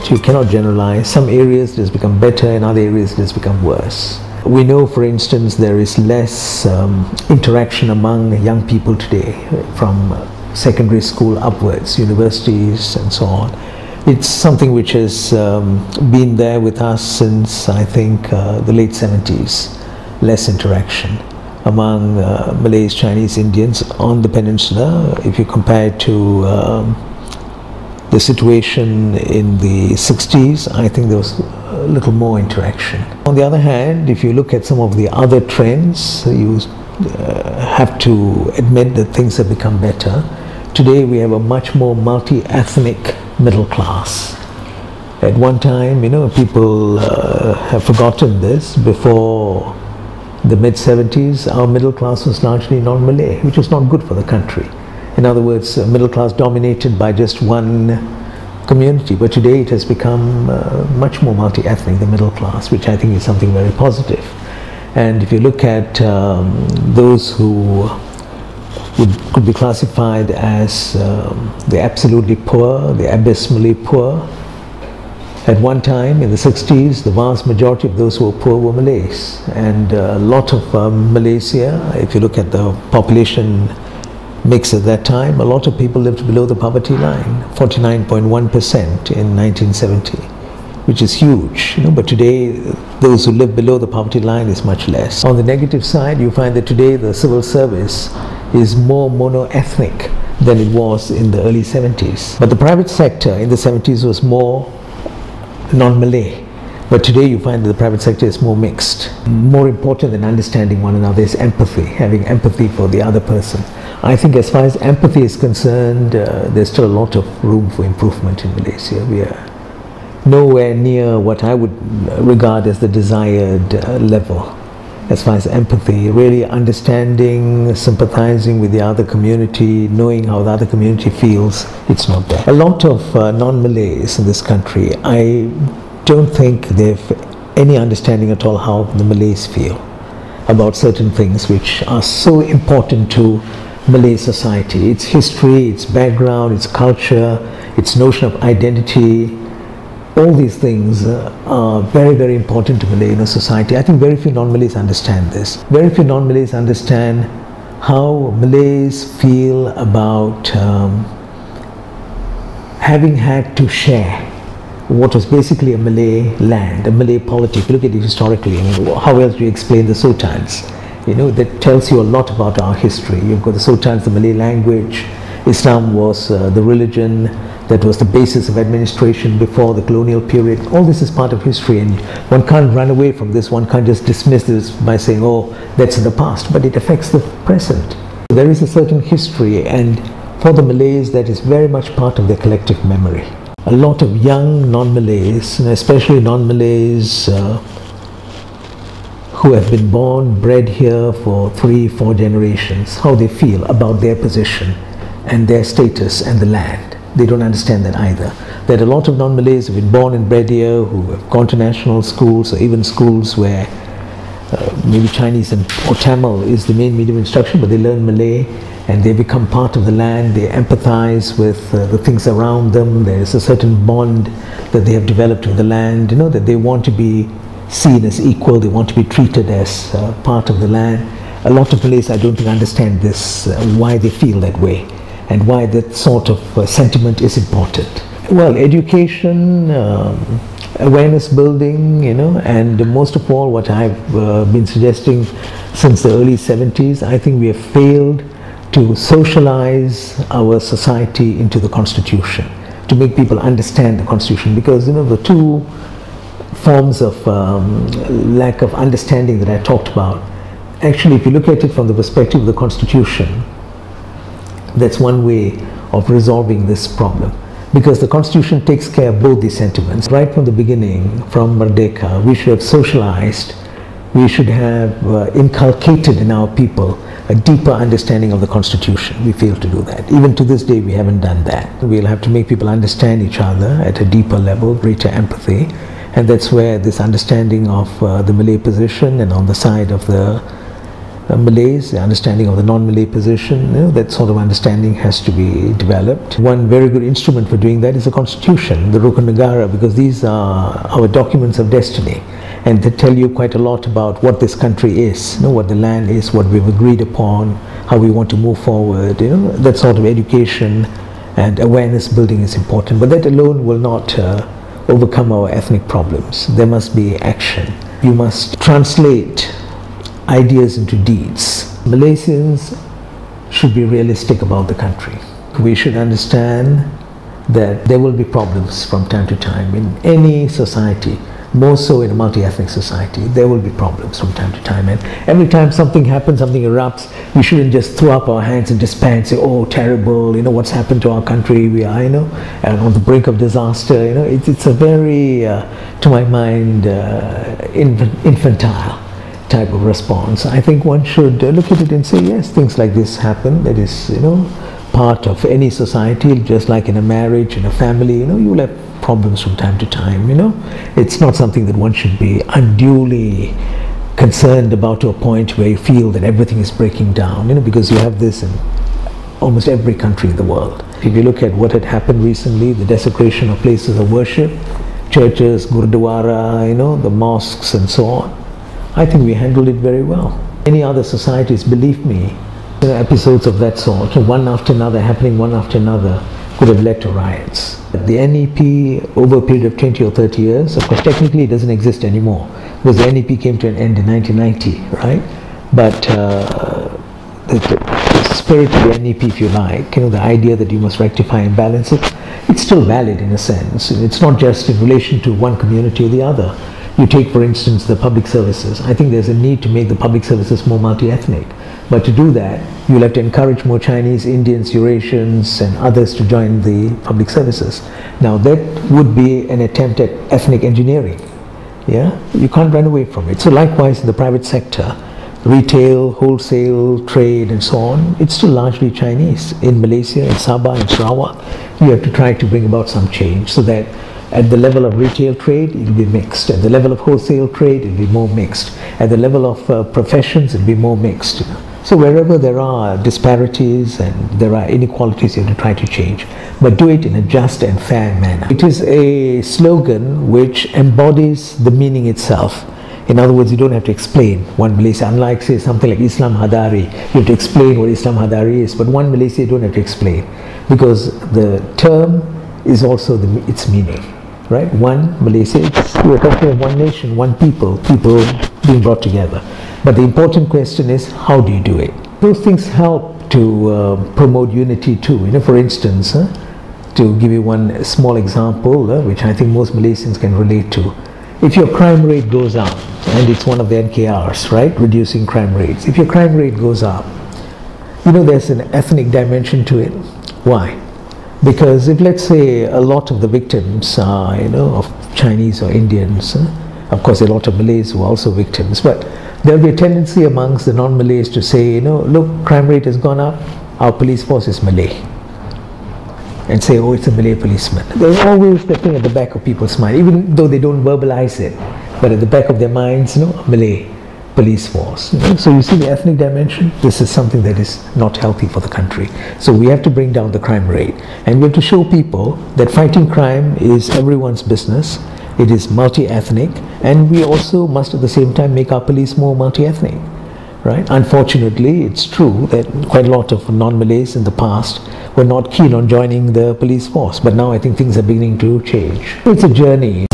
that. You cannot generalize. Some areas it has become better, in other areas it has become worse. We know, for instance, there is less interaction among young people today from secondary school upwards, universities and so on. It's something which has been there with us since, I think, the late 70s. Less interaction among Malays, Chinese, Indians on the peninsula. If you compare it to the situation in the 60s, I think there was a little more interaction. On the other hand, if you look at some of the other trends, you have to admit that things have become better. Today we have a much more multi-ethnic middle class. At one time, you know, people have forgotten this. Before the mid-70s, our middle class was largely non-Malay, which was not good for the country. In other words, middle class dominated by just one community. But today it has become much more multi-ethnic, the middle class, which I think is something very positive. And if you look at those who could be classified as the absolutely poor, the abysmally poor, at one time in the 60s, the vast majority of those who were poor were Malays. And a lot of Malaysia, if you look at the population mix at that time, a lot of people lived below the poverty line, 49.1% in 1970, which is huge. You know, but today, those who live below the poverty line is much less. On the negative side, you find that today the civil service is more mono-ethnic than it was in the early 70s. But the private sector in the 70s was more non-Malay. But today you find that the private sector is more mixed. More important than understanding one another is empathy, having empathy for the other person. I think as far as empathy is concerned, there's still a lot of room for improvement in Malaysia. We are nowhere near what I would regard as the desired level. As far as empathy, really understanding, sympathizing with the other community, knowing how the other community feels, it's not there. A lot of non-Malays in this country, I don't think they have any understanding at all how the Malays feel about certain things which are so important to Malay society. Its history, its background, its culture, its notion of identity. All these things are very, very important to Malay society. I think very few non-Malays understand this. Very few non-Malays understand how Malays feel about having had to share what was basically a Malay land, a Malay polity. If you look at it historically, I mean, how else do you explain the sultans? You know, that tells you a lot about our history. You've got the sultans, the Malay language. Islam was the religion that was the basis of administration before the colonial period. All this is part of history, and one can't run away from this. One can't just dismiss this by saying, oh, that's in the past, but it affects the present. There is a certain history, and for the Malays, that is very much part of their collective memory. A lot of young non-Malays, especially non-Malays who have been born, bred here for 3-4 generations, how they feel about their position and their status and the land. They don't understand that either. There are a lot of non-Malays who have been born and bred here, who have gone to national schools or even schools where maybe Chinese or Tamil is the main medium of instruction, but they learn Malay and they become part of the land. They empathize with the things around them. There is a certain bond that they have developed with the land, you know, that they want to be seen as equal, they want to be treated as part of the land. A lot of Malays, I don't think, understand this, why they feel that way, and why that sort of sentiment is important. Well, education, awareness building, you know, and most of all what I've been suggesting since the early 70s, I think we have failed to socialize our society into the Constitution, to make people understand the Constitution, because, you know, the two forms of lack of understanding that I talked about, actually, if you look at it from the perspective of the Constitution, that's one way of resolving this problem, because the Constitution takes care of both these sentiments. Right from the beginning, from Merdeka, we should have socialized, we should have inculcated in our people a deeper understanding of the Constitution. We failed to do that. Even to this day, we haven't done that. We'll have to make people understand each other at a deeper level, greater empathy, and that's where this understanding of the Malay position and on the side of the Malays, the understanding of the non-Malay position, that sort of understanding has to be developed. One very good instrument for doing that is the Constitution, the Rukun Negara, because these are our documents of destiny, and they tell you quite a lot about what this country is, what the land is, what we've agreed upon, how we want to move forward. That sort of education and awareness building is important, but that alone will not overcome our ethnic problems. There must be action. You must translate ideas into deeds. Malaysians should be realistic about the country. We should understand that there will be problems from time to time in any society, more so in a multi-ethnic society. There will be problems from time to time, and every time something happens, something erupts, we shouldn't just throw up our hands in despair and say, oh, terrible, what's happened to our country, we are, and on the brink of disaster. It's a very, to my mind, infantile type of response. I think one should look at it and say, yes, things like this happen. That is, part of any society, just like in a marriage, in a family, you will have problems from time to time, It's not something that one should be unduly concerned about to a point where you feel that everything is breaking down, because you have this in almost every country in the world. If you look at what had happened recently, the desecration of places of worship, churches, gurdwara, the mosques and so on, I think we handled it very well. Any other societies, believe me, episodes of that sort, one after another, happening one after another, could have led to riots. The NEP, over a period of 20 or 30 years, of course technically it doesn't exist anymore, because the NEP came to an end in 1990, right? But the spirit of the NEP, if you like, the idea that you must rectify imbalances, it's still valid in a sense. It's not just in relation to one community or the other. You take, for instance, the public services. I think there's a need to make the public services more multi-ethnic. But to do that, you'll have to encourage more Chinese, Indians, Eurasians, and others to join the public services. Now, that would be an attempt at ethnic engineering. Yeah? You can't run away from it. So likewise, in the private sector, retail, wholesale, trade, and so on, it's still largely Chinese. In Malaysia, in Sabah, in Sarawak, you have to try to bring about some change so that at the level of retail trade, it will be mixed. At the level of wholesale trade, it will be more mixed. At the level of professions, it will be more mixed. So wherever there are disparities and there are inequalities, you have to try to change. But do it in a just and fair manner. It is a slogan which embodies the meaning itself. In other words, you don't have to explain One Malaysia. Unlike, say, something like Islam Hadari, you have to explain what Islam Hadari is. But One Malaysia, you don't have to explain, because the term is also its meaning. Right? One Malaysia, we're talking of one nation, one people being brought together. But the important question is, how do you do it? Those things help to promote unity too. For instance, to give you one small example, which I think most Malaysians can relate to. If your crime rate goes up, and it's one of the NKRs, right? Reducing crime rates. If your crime rate goes up, there's an ethnic dimension to it. Why? Because if, let's say, a lot of the victims are, of Chinese or Indians, of course a lot of Malays who are also victims, but there will be a tendency amongst the non-Malays to say, look, crime rate has gone up, our police force is Malay. And say, oh, it's a Malay policeman. There's always that thing at the back of people's mind, even though they don't verbalize it, but at the back of their minds, Malay police force. So you see the ethnic dimension, this is something that is not healthy for the country. So we have to bring down the crime rate, and we have to show people that fighting crime is everyone's business, it is multi-ethnic, and we also must at the same time make our police more multi-ethnic. Right? Unfortunately, it's true that quite a lot of non-Malays in the past were not keen on joining the police force, but now I think things are beginning to change. It's a journey.